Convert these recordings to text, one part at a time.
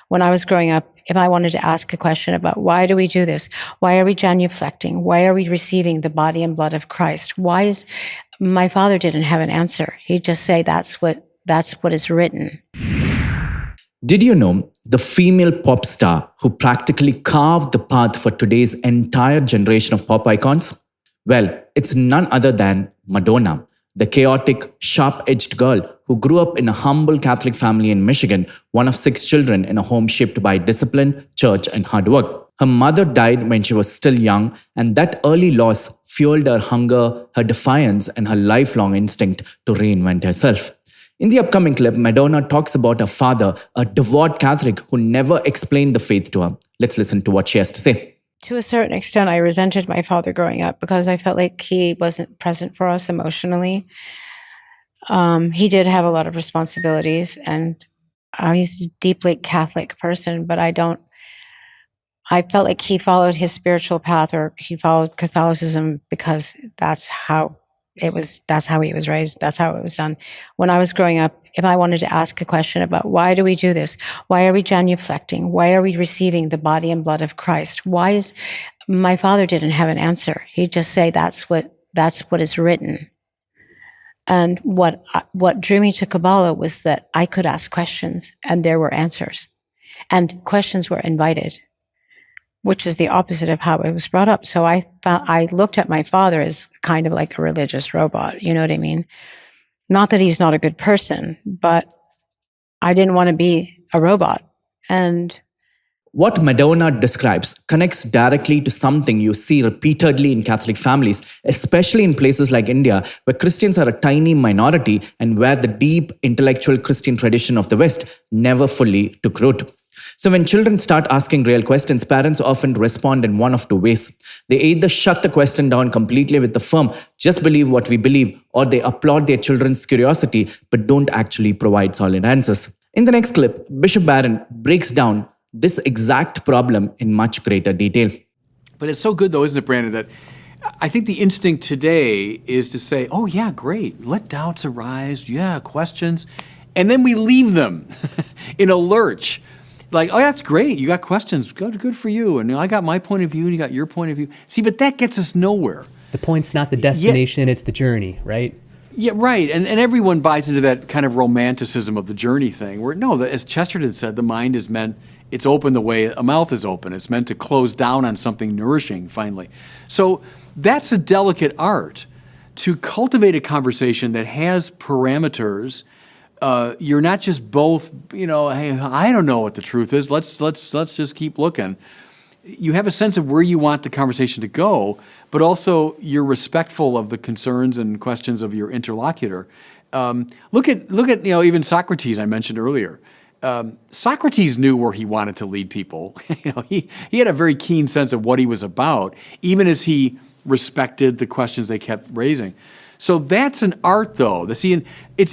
When I was growing up, if I wanted to ask a question about why do we do this? Why are we genuflecting? Why are we receiving the body and blood of Christ? My father didn't have an answer. He'd just say, that's what is written. Did you know the female pop star who practically carved the path for today's entire generation of pop icons? Well, it's none other than Madonna, the chaotic, sharp-edged girl who grew up in a humble Catholic family in Michigan, one of 6 children in a home shaped by discipline, church, and hard work. Her mother died when she was still young, and that early loss fueled her hunger, her defiance, and her lifelong instinct to reinvent herself. In the upcoming clip, Madonna talks about her father, a devout Catholic who never explained the faith to her. Let's listen to what she has to say. To a certain extent, I resented my father growing up because I felt like he wasn't present for us emotionally. He did have a lot of responsibilities, and he's a deeply Catholic person, but I felt like he followed his spiritual path, or he followed Catholicism because that's how he was raised. That's how it was done. When I was growing up, if I wanted to ask a question about why do we do this? Why are we genuflecting? Why are we receiving the body and blood of Christ? My father didn't have an answer. He'd just say, that's what is written. And what drew me to Kabbalah was that I could ask questions and there were answers, and questions were invited, which is the opposite of how it was brought up. So I looked at my father as kind of like a religious robot. You know what I mean? Not that he's not a good person, but I didn't want to be a robot. And what Madonna describes connects directly to something you see repeatedly in Catholic families, especially in places like India, where Christians are a tiny minority and where the deep intellectual Christian tradition of the West never fully took root. So when children start asking real questions, parents often respond in one of 2 ways. They either shut the question down completely with the firm, just believe what we believe, or they applaud their children's curiosity but don't actually provide solid answers. In the next clip, Bishop Barron breaks down this exact problem in much greater detail. But it's so good though, isn't it, Brandon, that I think the instinct today is to say, oh yeah, great, let doubts arise, yeah, questions, and then we leave them in a lurch. Like, oh, that's great. You got questions. Good for you. And I got my point of view and you got your point of view. See, but that gets us nowhere. The point's not the destination, it's the journey, right? Yeah, right. And everyone buys into that kind of romanticism of the journey thing. Where, no, as Chesterton said, the mind is meant, it's open the way a mouth is open. It's meant to close down on something nourishing, finally. So that's a delicate art, to cultivate a conversation that has parameters. You're not just both, hey, I don't know what the truth is. Let's just keep looking. You have a sense of where you want the conversation to go, but also you're respectful of the concerns and questions of your interlocutor. Look at even Socrates, I mentioned earlier. Socrates knew where he wanted to lead people. He had a very keen sense of what he was about, even as he respected the questions they kept raising. So that's an art, though. It's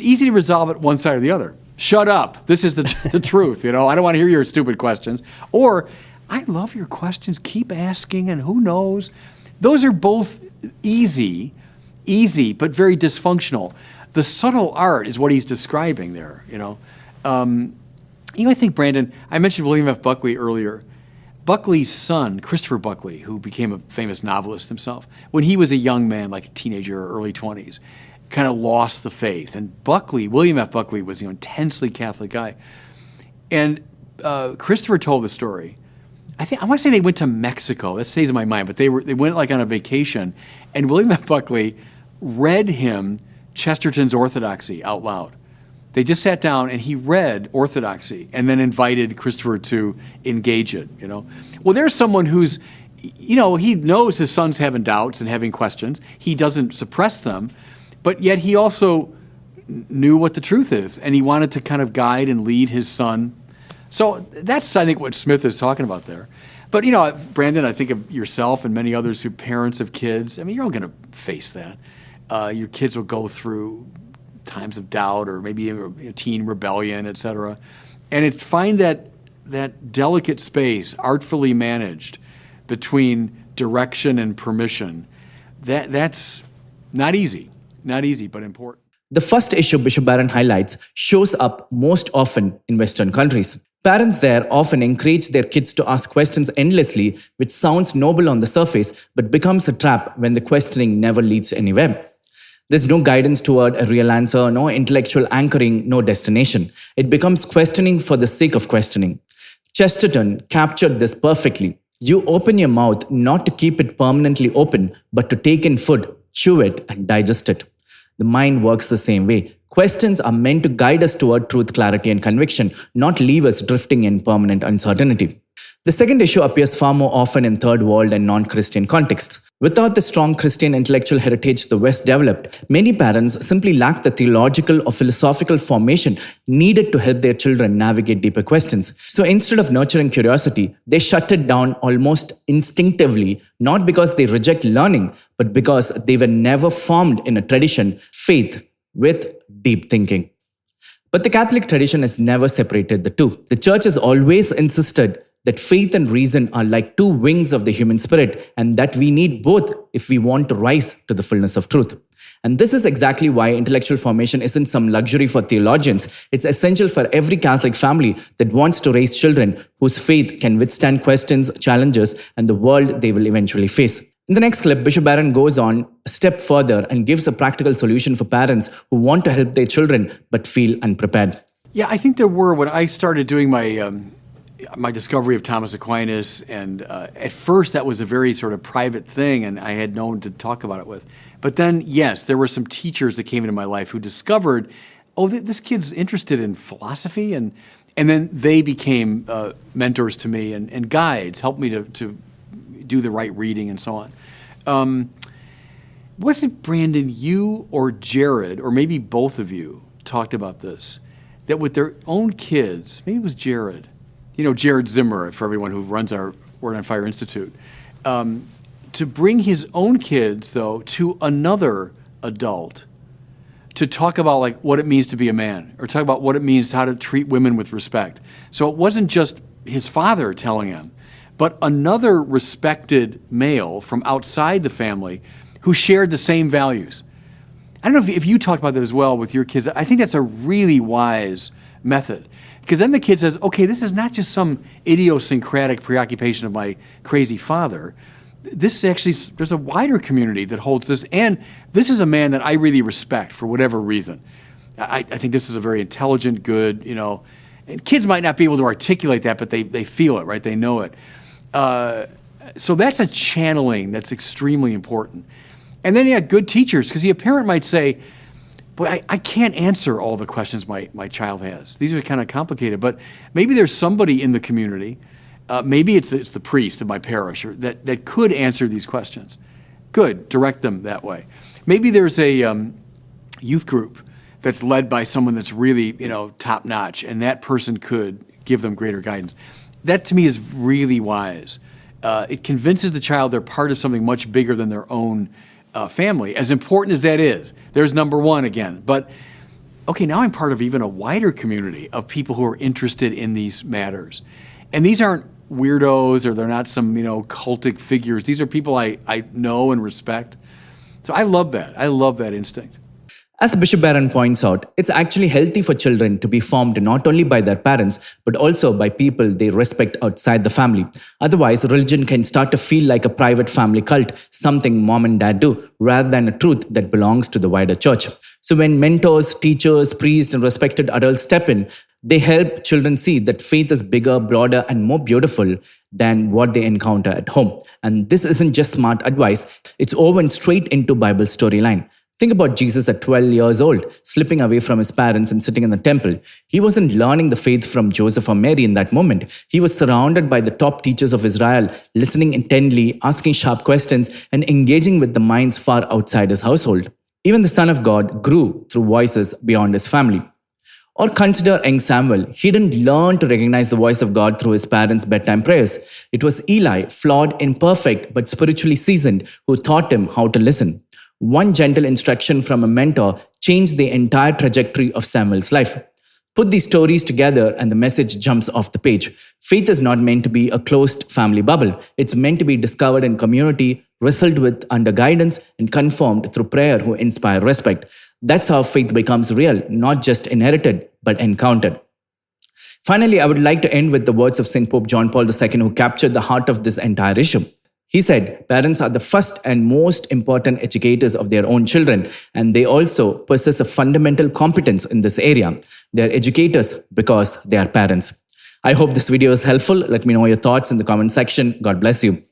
easy to resolve it one side or the other. Shut up. This is the truth. I don't want to hear your stupid questions. Or, I love your questions. Keep asking, and who knows? Those are both easy, but very dysfunctional. The subtle art is what he's describing there. I think, Brandon, I mentioned William F. Buckley earlier. Buckley's son, Christopher Buckley, who became a famous novelist himself, when he was a young man, like a teenager or early 20s, kind of lost the faith. And William F. Buckley was an intensely Catholic guy. And Christopher told the story. I want to say they went to Mexico. That stays in my mind. But they went like on a vacation. And William F. Buckley read him Chesterton's Orthodoxy out loud. They just sat down and he read Orthodoxy and then invited Christopher to engage it, Well, there's someone who's, he knows his son's having doubts and having questions. He doesn't suppress them, but yet he also knew what the truth is, and he wanted to kind of guide and lead his son. So that's, I think, what Smith is talking about there. But, Brandon, I think of yourself and many others who parents of kids. You're all going to face that. Your kids will go through times of doubt or maybe a teen rebellion, et cetera. And find that delicate space, artfully managed, between direction and permission. That's not easy, but important. The first issue Bishop Barron highlights shows up most often in Western countries. Parents there often encourage their kids to ask questions endlessly, which sounds noble on the surface but becomes a trap when the questioning never leads anywhere. There's no guidance toward a real answer, no intellectual anchoring, no destination. It becomes questioning for the sake of questioning. Chesterton captured this perfectly. You open your mouth not to keep it permanently open, but to take in food, chew it, and digest it. The mind works the same way. Questions are meant to guide us toward truth, clarity, and conviction, not leave us drifting in permanent uncertainty. The second issue appears far more often in third world and non-Christian contexts. Without the strong Christian intellectual heritage the West developed, many parents simply lack the theological or philosophical formation needed to help their children navigate deeper questions. So instead of nurturing curiosity, they shut it down almost instinctively, not because they reject learning, but because they were never formed in a tradition, faith, with deep thinking. But the Catholic tradition has never separated the two. The Church has always insisted that faith and reason are like two wings of the human spirit and that we need both if we want to rise to the fullness of truth. And this is exactly why intellectual formation isn't some luxury for theologians. It's essential for every Catholic family that wants to raise children whose faith can withstand questions, challenges, and the world they will eventually face. In the next clip, Bishop Barron goes on a step further and gives a practical solution for parents who want to help their children but feel unprepared. Yeah, I think there were, when I started doing my discovery of Thomas Aquinas, and at first that was a very sort of private thing, and I had no one to talk about it with. But then, yes, there were some teachers that came into my life who discovered, oh, this kid's interested in philosophy, and then they became mentors to me and guides, helped me to do the right reading and so on. Was it, Brandon, you or Jared, or maybe both of you, talked about this, that with their own kids, maybe it was Jared, Jared Zimmer, for everyone who runs our Word on Fire Institute, to bring his own kids, though, to another adult to talk about like what it means to be a man, or talk about what it means how to treat women with respect. So it wasn't just his father telling him, but another respected male from outside the family who shared the same values. I don't know if you talked about that as well with your kids. I think that's a really wise method. Because then the kid says, okay, this is not just some idiosyncratic preoccupation of my crazy father. This is actually, there's a wider community that holds this, and this is a man that I really respect for whatever reason. I think this is a very intelligent, good, and kids might not be able to articulate that, but they feel it, right? They know it. So that's a channeling that's extremely important. And then you have good teachers, because a parent might say, boy, I can't answer all the questions my child has. These are kind of complicated, but maybe there's somebody in the community, maybe it's the priest of my parish, or that could answer these questions. Good, direct them that way. Maybe there's a youth group that's led by someone that's really, top notch, and that person could give them greater guidance. That to me is really wise. It convinces the child they're part of something much bigger than their own family, as important as that is. There's number one again. But, okay, now I'm part of even a wider community of people who are interested in these matters. And these aren't weirdos, or they're not some, cultic figures. These are people I know and respect. So I love that. I love that instinct. As Bishop Barron points out, it's actually healthy for children to be formed not only by their parents, but also by people they respect outside the family. Otherwise, religion can start to feel like a private family cult, something mom and dad do, rather than a truth that belongs to the wider church. So when mentors, teachers, priests, and respected adults step in, they help children see that faith is bigger, broader, and more beautiful than what they encounter at home. And this isn't just smart advice, it's woven straight into Bible storyline. Think about Jesus at 12 years old, slipping away from his parents and sitting in the temple. He wasn't learning the faith from Joseph or Mary in that moment. He was surrounded by the top teachers of Israel, listening intently, asking sharp questions, and engaging with the minds far outside his household. Even the Son of God grew through voices beyond his family. Or consider young Samuel. He didn't learn to recognize the voice of God through his parents' bedtime prayers. It was Eli, flawed, imperfect, but spiritually seasoned, who taught him how to listen. One gentle instruction from a mentor changed the entire trajectory of Samuel's life. Put these stories together and the message jumps off the page. Faith is not meant to be a closed family bubble. It's meant to be discovered in community, wrestled with under guidance, and confirmed through prayer who inspire respect. That's how faith becomes real, not just inherited, but encountered. Finally, I would like to end with the words of St. Pope John Paul II, who captured the heart of this entire issue. He said, parents are the first and most important educators of their own children, and they also possess a fundamental competence in this area. They are educators because they are parents. I hope this video is helpful. Let me know your thoughts in the comment section. God bless you.